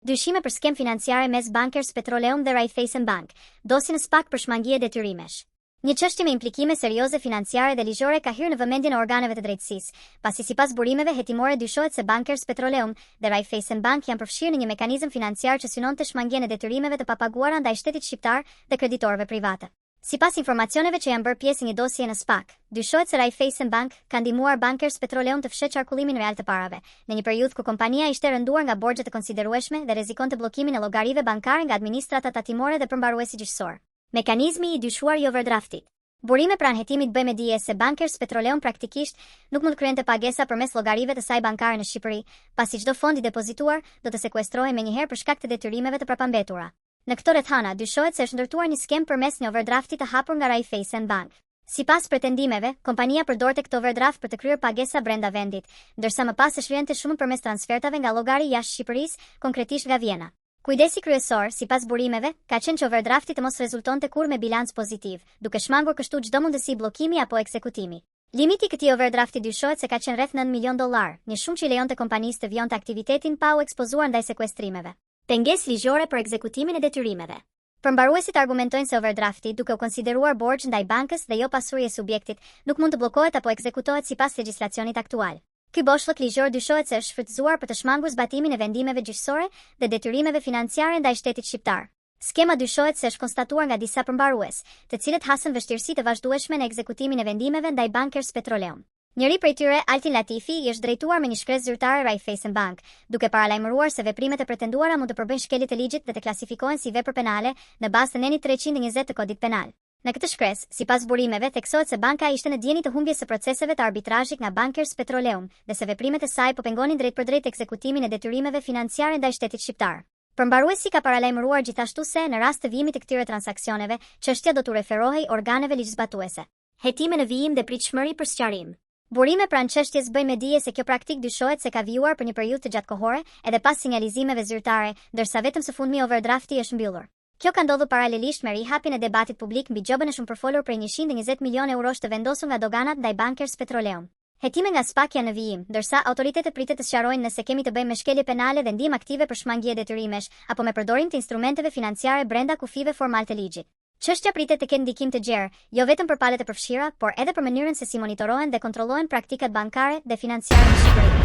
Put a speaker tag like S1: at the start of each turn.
S1: Dyshime për skem financiare mes Bankers Petroleum dhe Raiffeisen Bank, dosin SPAK për shmangje detyrimesh. Një çështje me implikime serioze financiare dhe ligjore ka hyrë në vëmendjen e organeve të drejtësisë, pasi sipas burimeve hetimore dyshohet se Bankers Petroleum dhe Raiffeisen Bank janë përfshirë në një mekanizëm financiar që synonte shmangjen e detyrimeve të papaguara ndaj shtetit shqiptar dhe kreditorëve private. Sipas informacioneve që janë bërë pjesë një dosje në SPAK, dyshohet se Raiffeisen Bank ka ndihmuar Bankers Petroleum të fshehë qarkullimin real të parave, në një periudhë ku kompania ishte rënduar nga borxhe të konsiderueshme dhe rrezikonte bllokimin e llogarive bankare nga administrata tatimore dhe përmbaruesi gjyqësor. Mekanizmi i dyshuar i overdraftit. Burime pranë hetimit bëj me dije se Bankers Petroleum praktikisht nuk mund të kryente pagesa përmes llogarive të saj bankare në Shqipëri, pasi çdo fond i depozituar do të sekuestrohej menjëherë për shkak të detyrimeve të prapambetura. Në këto rrethana dyshohet se është ndërtuar një skem përmes një overdrafti të hapur nga Raiffeisen Bank. Sipas pretendimeve, kompania përdorte këtë overdraft për të kryer pagesa brenda vendit, ndërsa më pas e shlyente shumë përmes transfertave nga llogari jashtë Shqipërisë, konkretisht nga Vjena. Kujdesi kryesor, sipas burimeve, ka qenë që overdrafti të mos rezultonte kurrë me bilanc pozitiv, duke shmangur kështu çdo mundësi bllokimi apo ekzekutimi. Limiti i këtij overdrafti dyshohet se ka qenë rreth $9 milion, një shumë që i lejonte kompanisë të vjonte aktivitetin pa u ekspozuar ndaj sekuestrimeve. Pengesë ligjore për ekzekutimin e detyrimeve. Përmbaruesit argumentojnë se overdrafti, duke u konsideruar borxh ndaj bankës dhe jo pasuri e subjektit, nuk mund të bllokohet apo ekzekutohet sipas legjislacionit aktual. Ky boshllëk ligjor dyshohet se është shfrytëzuar për të shmangur zbatimin e vendimeve gjyqësore dhe detyrimeve financiare ndaj shtetit shqiptar. Skema dyshohet se është konstatuar nga disa përmbarues, të cilët hasën vështirësi të vazhdueshme në ekzekutimin e vendimeve ndaj Bankers Petroleum. Njëri prej tyre, Altin Latifi, i është drejtuar me një shkresë zyrtare Raiffeisen Bank, duke paralajmëruar se veprimet e pretenduara mund të përbëjnë shkelje të ligjit dhe të klasifikohen si vepër penale në bazë të nenit 320 të kodit penal. Në këtë shkresë, sipas burimeve, theksohet se banka ishte në dieni të humbjes së proceseve të arbitrazhit nga Bankers Petroleum dhe se veprimet e saj po pengonin drejt për drejt ekzekutimin e detyrimeve financiare ndaj shtetit shqiptar. Përmbaruesi ka paralajmëruar gjithashtu se në rast të vijimit të këtyre transaksioneve, çështja do t'u referohej organeve ligjzbatuese. Hetime në vijim dhe pritshmëri për sqarim. Burime pranë çështjes bëjnë me dije se kjo praktik dyshohet se ka vijuar për një periudhë të gjatkohore edhe pas sinjalizimeve zyrtare, ndërsa vetëm së fundmi overdrafti është mbyllur. Kjo ka ndodhur paralelisht me rihapjen e debatit publik mbi gjobën e shumëpërfolur prej 120 milion eurosh të vendosur nga doganat ndaj Bankers Petroleum. Hetime nga SPAK janë në vijim, ndërsa autoritetet pritet të sqarojnë nëse kemi të bëjmë me shkelje penale dhe ndihmë aktive për shmangje detyrimesh apo me përdorim të instrumenteve financiare brenda kufive formal të ligjit. Çështja pritet të ketë ndikim të gjerë, jo vetëm për palët e përfshira, por edhe për mënyrën se si monitorohen dhe kontrollohen praktikat bankare dhe financiare në Shqipëri.